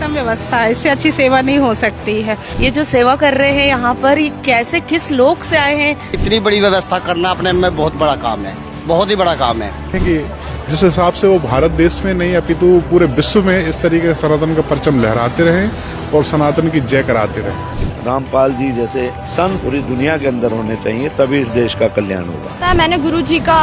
उत्तम व्यवस्था है, इससे अच्छी सेवा नहीं हो सकती है। ये जो सेवा कर रहे हैं यहाँ पर, ये कैसे, किस लोक से आए हैं? इतनी बड़ी व्यवस्था करना अपने में बहुत बड़ा काम है, बहुत ही बड़ा काम है। कि जिस हिसाब से वो भारत देश में नहीं अपितु पूरे विश्व में इस तरीके का सनातन का परचम लहराते रहें और सनातन की जय कराते रहें। रामपाल जी जैसे संत पूरी दुनिया के अंदर होने चाहिए, तभी इस देश का कल्याण होगा। मैंने गुरु जी का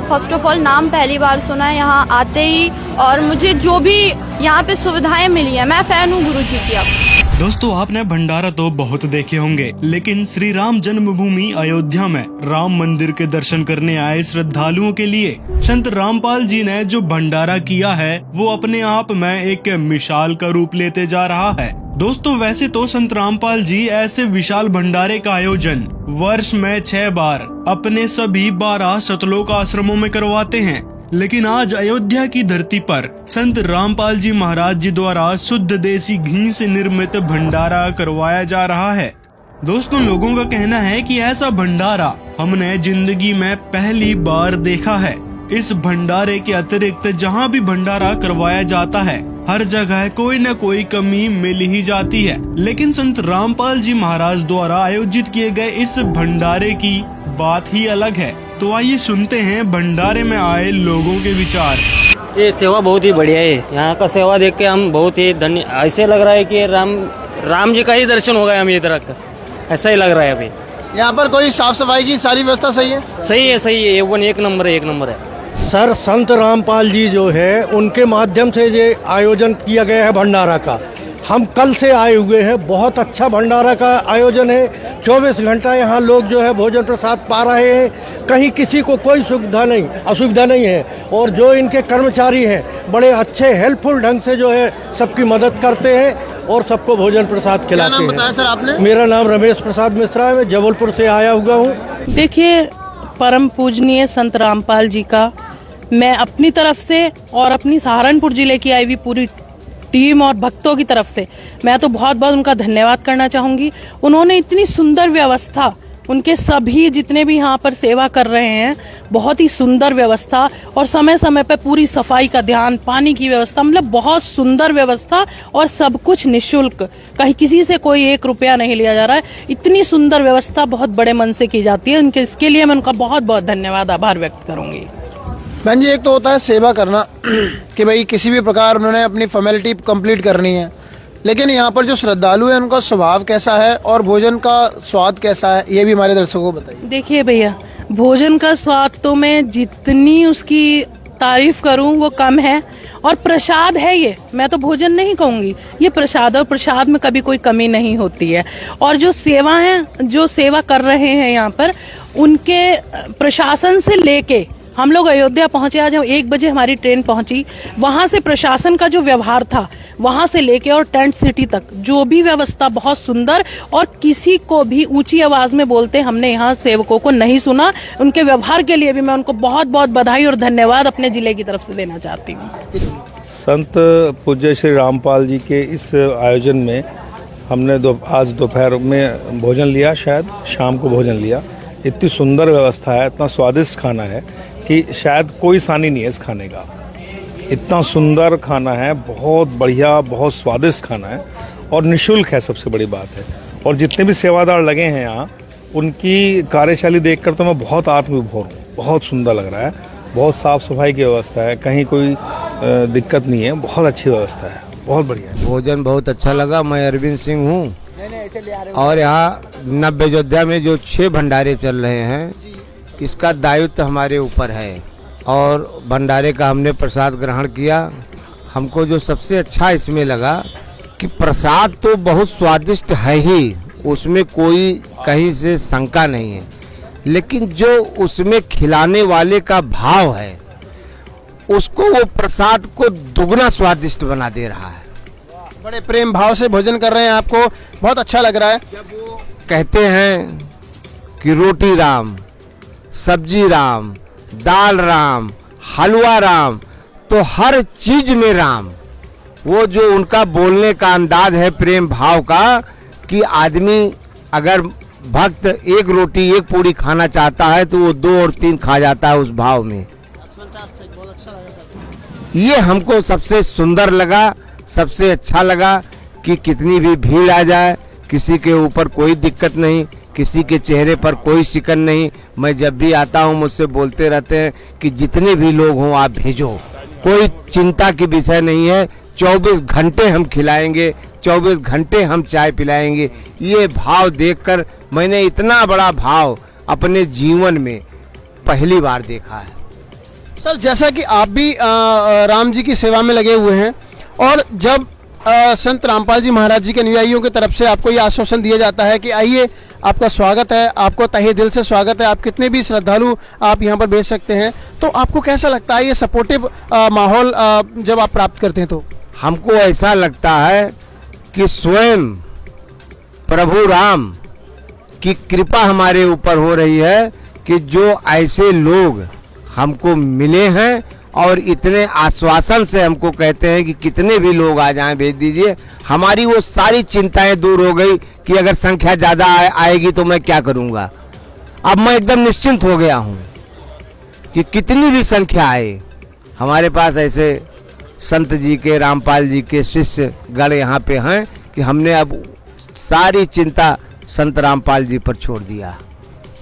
फर्स्ट ऑफ ऑल नाम पहली बार सुना है यहाँ आते ही, और मुझे जो भी यहाँ पे सुविधाएं मिली है, मैं फैन हूँ गुरु जी की। दोस्तों, आपने भंडारा तो बहुत देखे होंगे, लेकिन श्री राम जन्मभूमि अयोध्या में राम मंदिर के दर्शन करने आए श्रद्धालुओं के लिए संत रामपाल जी ने जो भंडारा किया है, वो अपने आप में एक मिसाल का रूप लेते जा रहा है। दोस्तों, वैसे तो संत रामपाल जी ऐसे विशाल भंडारे का आयोजन वर्ष में 6 बार अपने सभी 12 सतलोक आश्रमों में करवाते हैं, लेकिन आज अयोध्या की धरती पर संत रामपाल जी महाराज जी द्वारा शुद्ध देसी घी से निर्मित भंडारा करवाया जा रहा है। दोस्तों, लोगों का कहना है कि ऐसा भंडारा हमने जिंदगी में पहली बार देखा है। इस भंडारे के अतिरिक्त जहाँ भी भंडारा करवाया जाता है, हर जगह कोई न कोई कमी मिल ही जाती है, लेकिन संत रामपाल जी महाराज द्वारा आयोजित किए गए इस भंडारे की बात ही अलग है। तो आइए सुनते हैं भंडारे में आए लोगों के विचार। ये सेवा बहुत ही बढ़िया है। यहाँ का सेवा देख के हम बहुत ही धन्य, ऐसे लग रहा है कि राम जी का ही दर्शन हो गया हम इधर तक, ऐसा ही लग रहा है। अभी यहाँ पर कोई साफ सफाई की सारी व्यवस्था सही है? सही है, सही है, एक नंबर है, एक नंबर है। सर, संत रामपाल जी जो है उनके माध्यम से ये आयोजन किया गया है भंडारा का। हम कल से आए हुए हैं, बहुत अच्छा भंडारा का आयोजन है। 24 घंटा यहाँ लोग जो है भोजन प्रसाद पा रहे हैं, कहीं किसी को कोई असुविधा नहीं है। और जो इनके कर्मचारी हैं, बड़े अच्छे हेल्पफुल ढंग से जो है सबकी मदद करते हैं और सबको भोजन प्रसाद खिलाते हैं। क्या नाम बताया सर आपने? मेरा नाम रमेश प्रसाद मिश्रा है, मैं जबलपुर से आया हुआ हूँ। देखिए, परम पूजनीय संत रामपाल जी का मैं अपनी तरफ से और अपनी सहारनपुर जिले की आई हुई पूरी टीम और भक्तों की तरफ से मैं तो बहुत बहुत उनका धन्यवाद करना चाहूंगी। उन्होंने इतनी सुंदर व्यवस्था, उनके सभी जितने भी यहाँ पर सेवा कर रहे हैं, बहुत ही सुंदर व्यवस्था, और समय समय पर पूरी सफाई का ध्यान, पानी की व्यवस्था, मतलब बहुत सुंदर व्यवस्था, और सब कुछ निःशुल्क, कहीं किसी से कोई 1 रुपया नहीं लिया जा रहा है। इतनी सुंदर व्यवस्था बहुत बड़े मन से की जाती है, उनके इसके लिए मैं उनका बहुत बहुत धन्यवाद, आभार व्यक्त करूंगी। बहन जी, एक तो होता है सेवा करना कि भाई किसी भी प्रकार उन्होंने अपनी फॉर्मेलिटी कंप्लीट करनी है, लेकिन यहाँ पर जो श्रद्धालु है उनका स्वभाव कैसा है और भोजन का स्वाद कैसा है, ये भी हमारे दर्शकों को बताइए। देखिए भैया, भोजन का स्वाद तो मैं जितनी उसकी तारीफ करूं वो कम है, और प्रसाद है ये, मैं तो भोजन नहीं कहूंगी, ये प्रसाद, और प्रसाद में कभी कोई कमी नहीं होती है। और जो सेवा है, जो सेवा कर रहे हैं यहाँ पर, उनके प्रशासन से लेके हम लोग अयोध्या पहुंचे, आज 1 बजे हमारी ट्रेन पहुंची, वहां से प्रशासन का जो व्यवहार था, वहां से लेके और टेंट सिटी तक जो भी व्यवस्था बहुत सुंदर, और किसी को भी ऊंची आवाज में बोलते हमने यहाँ सेवकों को नहीं सुना। उनके व्यवहार के लिए भी मैं उनको बहुत बहुत बधाई और धन्यवाद अपने जिले की तरफ से देना चाहती हूँ। संत पूज्य श्री रामपाल जी के इस आयोजन में हमने आज दोपहर में भोजन लिया, शायद शाम को भोजन लिया। इतनी सुंदर व्यवस्था है, इतना स्वादिष्ट खाना है कि शायद कोई सानी नहीं है इस खाने का। इतना सुंदर खाना है, बहुत बढ़िया, बहुत स्वादिष्ट खाना है, और निःशुल्क है, सबसे बड़ी बात है। और जितने भी सेवादार लगे हैं यहाँ, उनकी कार्यशैली देखकर तो मैं बहुत आत्मविभोर हूँ। बहुत सुंदर लग रहा है, बहुत साफ़ सफाई की व्यवस्था है, कहीं कोई दिक्कत नहीं है, बहुत अच्छी व्यवस्था है, बहुत बढ़िया। भोजन बहुत अच्छा लगा। मैं अरविंद सिंह हूँ, और यहाँ नव अयोध्या में जो 6 भंडारे चल रहे हैं, इसका दायित्व हमारे ऊपर है, और भंडारे का हमने प्रसाद ग्रहण किया। हमको जो सबसे अच्छा इसमें लगा कि प्रसाद तो बहुत स्वादिष्ट है ही, उसमें कोई कहीं से शंका नहीं है, लेकिन जो उसमें खिलाने वाले का भाव है, उसको वो प्रसाद को दुगना स्वादिष्ट बना दे रहा है। बड़े प्रेम भाव से भोजन कर रहे हैं, आपको बहुत अच्छा लग रहा है। जब वो कहते हैं कि रोटी राम, सब्जी राम, दाल राम, हलवा राम, तो हर चीज में राम। वो जो उनका बोलने का अंदाज है प्रेम भाव का, कि आदमी अगर भक्त 1 रोटी 1 पूड़ी खाना चाहता है तो वो 2 और 3 खा जाता है उस भाव में। ये हमको सबसे सुंदर लगा। सबसे अच्छा लगा कि कितनी भी भीड़ आ जाए, किसी के ऊपर कोई दिक्कत नहीं, किसी के चेहरे पर कोई शिकन नहीं। मैं जब भी आता हूँ मुझसे बोलते रहते हैं कि जितने भी लोग हों आप भेजो, कोई चिंता की विषय नहीं है। 24 घंटे हम खिलाएंगे, 24 घंटे हम चाय पिलाएंगे। ये भाव देखकर मैंने इतना बड़ा भाव अपने जीवन में पहली बार देखा है। सर, जैसा कि आप भी राम जी की सेवा में लगे हुए हैं, और जब संत रामपाल जी महाराज जी के अनुयायियों की तरफ से आपको ये आश्वासन दिया जाता है कि आइए, आपका स्वागत है, आपको तहे दिल से स्वागत है, आप कितने भी श्रद्धालु आप यहाँ पर भेज सकते हैं, तो आपको कैसा लगता है ये सपोर्टिव माहौल जब आप प्राप्त करते हैं? तो हमको ऐसा लगता है कि स्वयं प्रभु राम की कृपा हमारे ऊपर हो रही है कि जो ऐसे लोग हमको मिले हैं और इतने आश्वासन से हमको कहते हैं कि कितने भी लोग आ जाएं भेज दीजिए। हमारी वो सारी चिंताएं दूर हो गई कि अगर संख्या ज़्यादा आएगी तो मैं क्या करूंगा। अब मैं एकदम निश्चिंत हो गया हूं कि कितनी भी संख्या आए, हमारे पास ऐसे संत जी के, रामपाल जी के शिष्य गण यहाँ पे हैं कि हमने अब सारी चिंता संत रामपाल जी पर छोड़ दिया।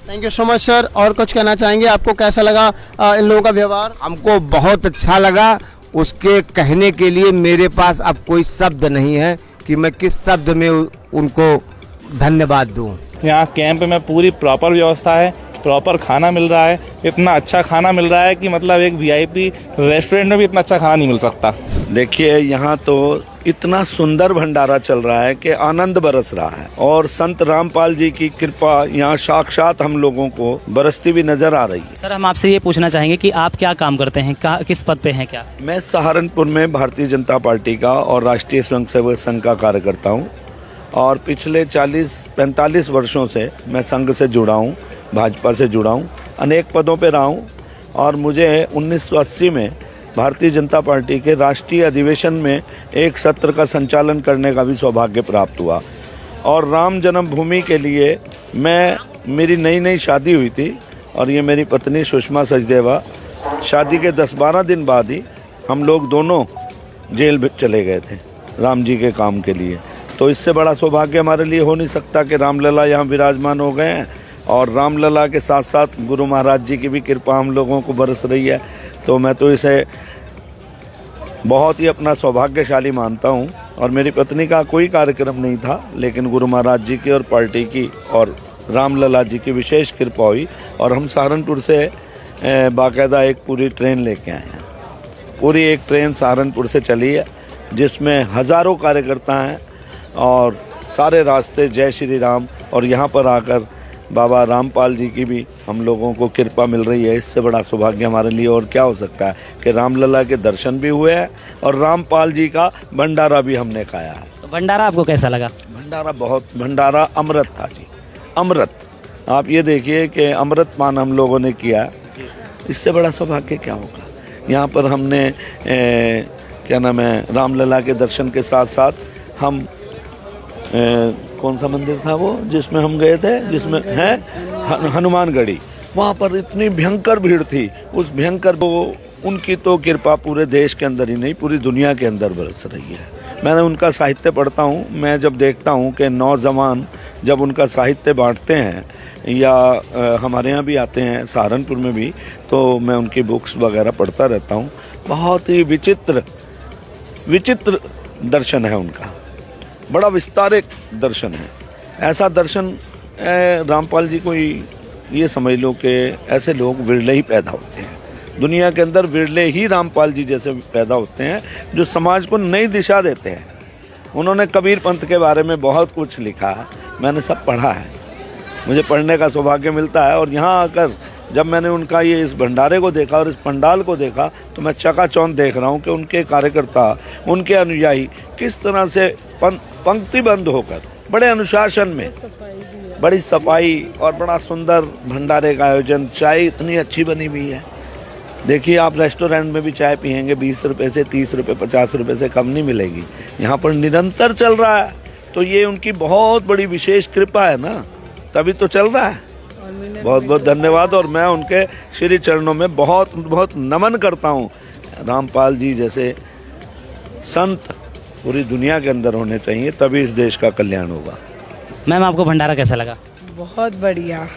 Thank you so much sir. और कुछ कहना चाहेंगे? आपको कैसा लगा इन लोगों का व्यवहार? हमको बहुत अच्छा लगा। उसके कहने के लिए मेरे पास अब कोई शब्द नहीं है कि मैं किस शब्द में उनको धन्यवाद दूं। यहाँ कैंप में पूरी प्रॉपर व्यवस्था है, प्रॉपर खाना मिल रहा है, इतना अच्छा खाना मिल रहा है कि मतलब एक वीआईपी रेस्टोरेंट में भी इतना अच्छा खाना नहीं मिल सकता। देखिए, यहाँ तो इतना सुंदर भंडारा चल रहा है कि आनंद बरस रहा है, और संत रामपाल जी की कृपा यहाँ साक्षात हम लोगों को बरसती भी नजर आ रही है। सर, हम आपसे ये पूछना चाहेंगे कि आप क्या काम करते हैं, किस पद पे हैं? क्या मैं सहारनपुर में भारतीय जनता पार्टी का और राष्ट्रीय स्वयंसेवक संघ का कार्यकर्ता हूँ, और पिछले 40-45 वर्षों से मैं संघ से जुड़ा हूँ, भाजपा से जुड़ा हूँ, अनेक पदों पे रहा हूँ। और मुझे 1980 में भारतीय जनता पार्टी के राष्ट्रीय अधिवेशन में एक सत्र का संचालन करने का भी सौभाग्य प्राप्त हुआ। और राम जन्मभूमि के लिए मेरी नई शादी हुई थी, और ये मेरी पत्नी सुषमा सचदेवा, शादी के 10-12 दिन बाद ही हम लोग दोनों जेल चले गए थे राम जी के काम के लिए। तो इससे बड़ा सौभाग्य हमारे लिए हो नहीं सकता कि रामलला यहाँ विराजमान हो गए हैं, और रामलला के साथ साथ गुरु महाराज जी की भी कृपा हम लोगों को बरस रही है। तो मैं तो इसे बहुत ही अपना सौभाग्यशाली मानता हूँ। और मेरी पत्नी का कोई कार्यक्रम नहीं था, लेकिन गुरु महाराज जी की और पार्टी की और रामलला जी की विशेष कृपा हुई, और हम सहारनपुर से बाकायदा एक पूरी ट्रेन लेके आए हैं। पूरी एक ट्रेन सहारनपुर से चली है, जिसमें हज़ारों कार्यकर्ता हैं, और सारे रास्ते जय श्री राम। और यहाँ पर आकर बाबा रामपाल जी की भी हम लोगों को कृपा मिल रही है। इससे बड़ा सौभाग्य हमारे लिए और क्या हो सकता है कि रामलला के दर्शन भी हुए हैं, और रामपाल जी का भंडारा भी हमने खाया है। तो भंडारा आपको कैसा लगा? भंडारा अमृत था जी, अमृत। आप ये देखिए कि अमृत पान हम लोगों ने किया, इससे बड़ा सौभाग्य क्या होगा। यहाँ पर हमने क्या नाम है, रामलला के दर्शन के साथ साथ हम कौन सा मंदिर था वो जिसमें हम गए थे, जिसमें है हनुमानगढ़ी, वहाँ पर इतनी भयंकर भीड़ थी। उस भयंकर उनकी तो कृपा पूरे देश के अंदर ही नहीं, पूरी दुनिया के अंदर बरस रही है। मैंने उनका साहित्य पढ़ता हूँ, मैं जब देखता हूँ कि नौजवान जब उनका साहित्य बांटते हैं, या हमारे यहाँ भी आते हैं सहारनपुर में भी, तो मैं उनकी बुक्स वगैरह पढ़ता रहता हूँ। बहुत ही विचित्र दर्शन है उनका, बड़ा विस्तारित दर्शन है। ऐसा दर्शन रामपाल जी को ये समझ लो कि ऐसे लोग विरले ही पैदा होते हैं दुनिया के अंदर, विरले ही रामपाल जी जैसे पैदा होते हैं जो समाज को नई दिशा देते हैं। उन्होंने कबीर पंथ के बारे में बहुत कुछ लिखा है, मैंने सब पढ़ा है, मुझे पढ़ने का सौभाग्य मिलता है। और यहाँ आकर जब मैंने उनका ये इस भंडारे को देखा और इस पंडाल को देखा, तो मैं चकाचौंध देख रहा हूँ कि उनके कार्यकर्ता, उनके अनुयायी किस तरह से पंक्तिबद्ध होकर बड़े अनुशासन में, बड़ी सफाई और बड़ा सुंदर भंडारे का आयोजन। चाय इतनी अच्छी बनी हुई है, देखिए आप रेस्टोरेंट में भी चाय पियेंगे 20 रुपये से 30 रुपये 50 रुपये से कम नहीं मिलेगी, यहाँ पर निरंतर चल रहा है। तो ये उनकी बहुत बड़ी विशेष कृपा है ना, तभी तो चल रहा है। बहुत बहुत धन्यवाद, और मैं उनके श्री चरणों में बहुत बहुत नमन करता हूँ। रामपाल जी जैसे संत पूरी दुनिया के अंदर होने चाहिए, तभी इस देश का कल्याण होगा। मैम आपको भंडारा कैसा लगा? बहुत बढ़िया,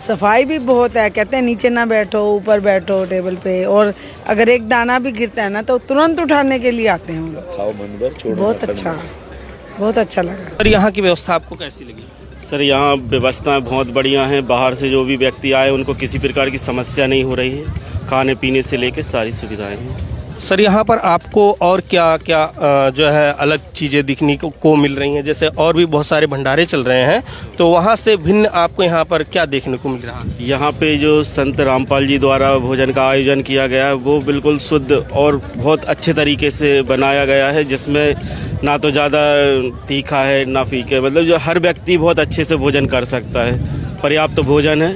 सफाई भी बहुत है। कहते हैं नीचे ना बैठो, ऊपर बैठो टेबल पे, और अगर एक दाना भी गिरता है ना तो तुरंत उठाने के लिए आते हैं हम लोग। खाओ मन भर, छोड़ो बहुत मत अच्छा, करना। बहुत अच्छा लगा। और यहाँ की व्यवस्था आपको कैसी लगी? सर यहाँ व्यवस्थाएं बहुत बढ़िया हैं। बाहर से जो भी व्यक्ति आए उनको किसी प्रकार की समस्या नहीं हो रही है। खाने पीने से लेकर सारी सुविधाएं हैं। सर यहाँ पर आपको और क्या क्या जो है अलग चीज़ें दिखने को मिल रही हैं? जैसे और भी बहुत सारे भंडारे चल रहे हैं, तो वहाँ से भिन्न आपको यहाँ पर क्या देखने को मिल रहा है? यहाँ पे जो संत रामपाल जी द्वारा भोजन का आयोजन किया गया है वो बिल्कुल शुद्ध और बहुत अच्छे तरीके से बनाया गया है, जिसमें ना तो ज़्यादा तीखा है ना फीका, मतलब जो हर व्यक्ति बहुत अच्छे से भोजन कर सकता है। पर्याप्त भोजन है।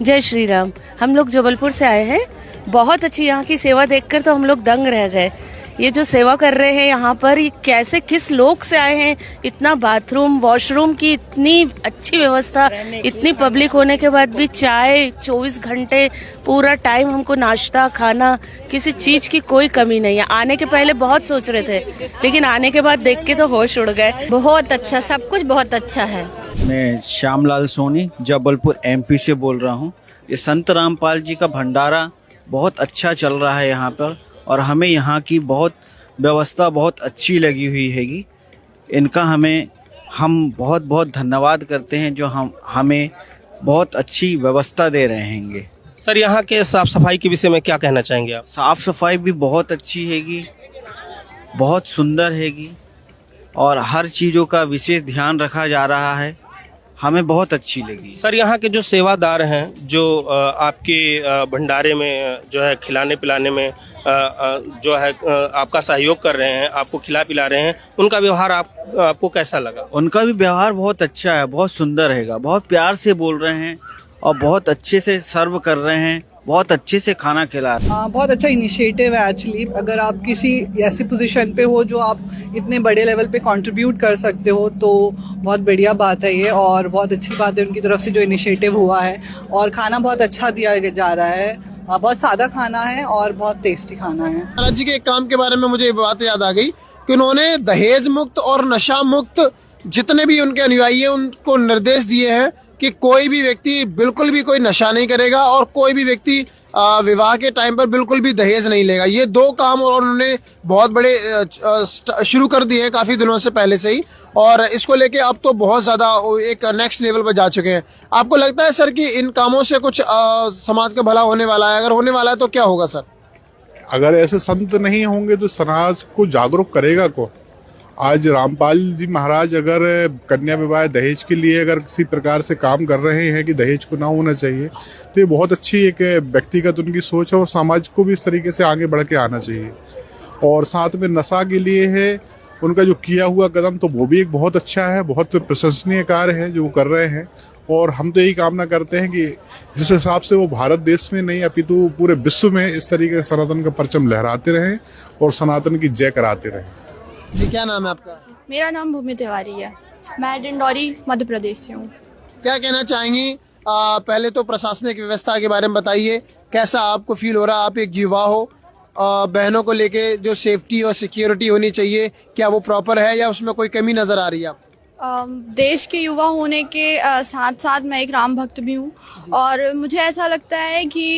जय श्री राम। हम लोग जबलपुर से आए हैं। बहुत अच्छी यहाँ की सेवा देखकर तो हम लोग दंग रह गए। ये जो सेवा कर रहे हैं यहाँ पर, ये कैसे किस लोक से आए हैं। इतना बाथरूम वॉशरूम की इतनी अच्छी व्यवस्था, इतनी पब्लिक होने के बाद भी चाय 24 घंटे पूरा टाइम, हमको नाश्ता खाना, किसी चीज की कोई कमी नहीं है। आने के पहले बहुत सोच रहे थे, लेकिन आने के बाद देख के तो होश उड़ गए। बहुत अच्छा, सब कुछ बहुत अच्छा है। मैं श्यामलाल सोनी जबलपुर MP से बोल रहा हूँ। ये संत रामपाल जी का भंडारा बहुत अच्छा चल रहा है यहाँ पर, और हमें यहाँ की बहुत व्यवस्था बहुत अच्छी लगी हुई हैगी। इनका हम बहुत बहुत धन्यवाद करते हैं जो हमें बहुत अच्छी व्यवस्था दे रहे हैंगे। सर यहाँ के साफ सफाई के विषय में क्या कहना चाहेंगे आप? साफ सफाई भी बहुत अच्छी हैगी, बहुत सुंदर हैगी, और हर चीज़ों का विशेष ध्यान रखा जा रहा है। हमें बहुत अच्छी लगी। सर यहाँ के जो सेवादार हैं, जो आपके भंडारे में जो है खिलाने पिलाने में जो है आपका सहयोग कर रहे हैं, आपको खिला पिला रहे हैं, उनका व्यवहार आपको कैसा लगा? उनका भी व्यवहार बहुत अच्छा है, बहुत सुंदर हैगा, बहुत प्यार से बोल रहे हैं और बहुत अच्छे से सर्व कर रहे हैं, बहुत अच्छे से खाना खिला रहे हैं। बहुत अच्छा इनिशिएटिव है एक्चुअली। अगर आप किसी ऐसी पोजीशन पे हो जो आप इतने बड़े लेवल पे कंट्रीब्यूट कर सकते हो, तो बहुत बढ़िया बात है ये, और बहुत अच्छी बात है उनकी तरफ से जो इनिशिएटिव हुआ है। और खाना बहुत अच्छा दिया जा रहा है, बहुत सादा खाना है और बहुत टेस्टी खाना है। महाराज जी के एक काम के बारे में मुझे बात याद आ गई कि उन्होंने दहेज मुक्त और नशा मुक्त जितने भी उनके अनुयायी हैं उनको निर्देश दिए हैं कि कोई भी व्यक्ति बिल्कुल भी कोई नशा नहीं करेगा और कोई भी व्यक्ति विवाह के टाइम पर बिल्कुल भी दहेज नहीं लेगा। ये दो काम और उन्होंने बहुत बड़े शुरू कर दिए हैं काफ़ी दिनों से पहले से ही, और इसको लेके अब तो बहुत ज़्यादा एक नेक्स्ट लेवल पर जा चुके हैं। आपको लगता है सर कि इन कामों से कुछ समाज का भला होने वाला है? अगर होने वाला है तो क्या होगा सर? अगर ऐसे संत नहीं होंगे तो समाज को जागरूक करेगा कौन? आज रामपाल जी महाराज अगर कन्या विवाह दहेज के लिए अगर किसी प्रकार से काम कर रहे हैं कि दहेज को ना होना चाहिए, तो ये बहुत अच्छी एक व्यक्तिगत उनकी सोच है, और समाज को भी इस तरीके से आगे बढ़ के आना चाहिए। और साथ में नशा के लिए है उनका जो किया हुआ कदम, तो वो भी एक बहुत अच्छा है, बहुत प्रशंसनीय कार्य है जो वो कर रहे हैं। और हम तो यही कामना करते हैं कि जिस हिसाब से वो भारत देश में नहीं अपितु पूरे विश्व में इस तरीके से सनातन का परचम लहराते रहें और सनातन की जय कराते रहें। जी क्या नाम है आपका? मेरा नाम भूमि तिवारी है। मैं डिंडौरी मध्य प्रदेश से हूँ। क्या कहना चाहेंगी? पहले तो प्रशासनिक व्यवस्था के बारे में बताइए, कैसा आपको फील हो रहा है? आप एक युवा हो, बहनों को लेके जो सेफ्टी और सिक्योरिटी होनी चाहिए, क्या वो प्रॉपर है या उसमें कोई कमी नजर आ रही है आपको? देश के युवा होने के साथ साथ मैं एक राम भक्त भी हूँ, और मुझे ऐसा लगता है कि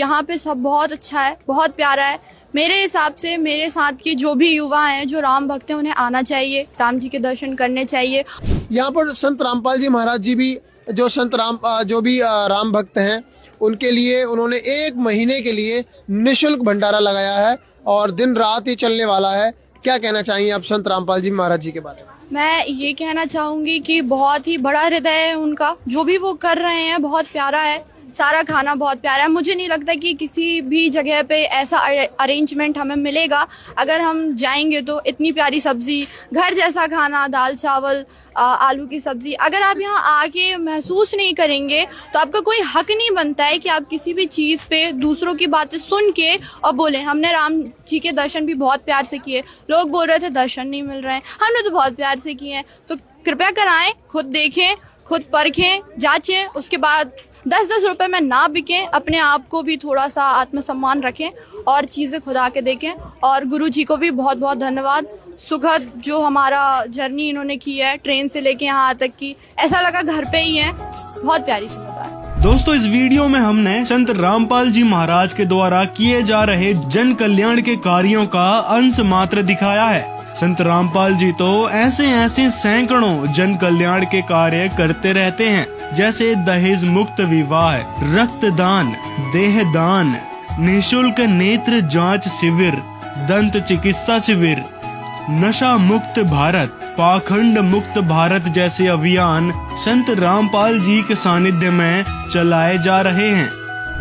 यहाँ पे सब बहुत अच्छा है, बहुत प्यारा है। मेरे हिसाब से मेरे साथ के जो भी युवा हैं जो राम भक्त हैं, उन्हें आना चाहिए, राम जी के दर्शन करने चाहिए। यहाँ पर संत रामपाल जी महाराज जी भी जो भी राम भक्त हैं उनके लिए उन्होंने 1 महीने के लिए निःशुल्क भंडारा लगाया है और दिन रात ही चलने वाला है। क्या कहना चाहिए आप संत रामपाल जी महाराज जी के बारे में? मैं ये कहना चाहूँगी कि बहुत ही बड़ा हृदय है उनका, जो भी वो कर रहे हैं बहुत प्यारा है। सारा खाना बहुत प्यारा है। मुझे नहीं लगता कि किसी भी जगह पे ऐसा अरेंजमेंट हमें मिलेगा। अगर हम जाएंगे तो इतनी प्यारी सब्जी, घर जैसा खाना, दाल चावल, आलू की सब्जी, अगर आप यहाँ आके महसूस नहीं करेंगे तो आपका कोई हक नहीं बनता है कि आप किसी भी चीज़ पे दूसरों की बातें सुन के और बोलें हमने राम जी के दर्शन भी बहुत प्यार से किए। लोग बोल रहे थे दर्शन नहीं मिल रहे हैं, हमने तो बहुत प्यार से किए हैं। तो कृपया कराएं, खुद देखें, खुद परखें, जांचें, उसके बाद 10-10 रुपए में ना बिकें, अपने आप को भी थोड़ा सा आत्मसम्मान रखें और चीज़ें खुद आके देखें। और गुरु जी को भी बहुत बहुत धन्यवाद, सुखद जो हमारा जर्नी इन्होंने की है ट्रेन से लेके यहाँ तक की, ऐसा लगा घर पे ही है। बहुत प्यारी सुविधा है। दोस्तों, इस वीडियो में हमने संत रामपाल जी महाराज के द्वारा किए जा रहे जन कल्याण के कार्यों का अंश मात्र दिखाया है। संत रामपाल जी तो ऐसे सैकड़ों जन कल्याण के कार्य करते रहते हैं, जैसे दहेज मुक्त विवाह, रक्तदान, देहदान, निःशुल्क नेत्र जांच शिविर, दंत चिकित्सा शिविर, नशा मुक्त भारत, पाखंड मुक्त भारत जैसे अभियान संत रामपाल जी के सानिध्य में चलाए जा रहे हैं।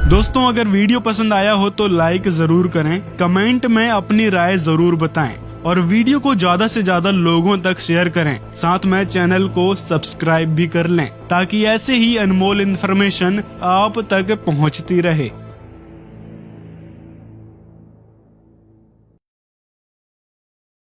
दोस्तों, अगर वीडियो पसंद आया हो तो लाइक जरूर करें, कमेंट में अपनी राय जरूर बताएं और वीडियो को ज्यादा से ज्यादा लोगों तक शेयर करें। साथ में चैनल को सब्सक्राइब भी कर लें ताकि ऐसे ही अनमोल इन्फॉर्मेशन आप तक पहुंचती रहे।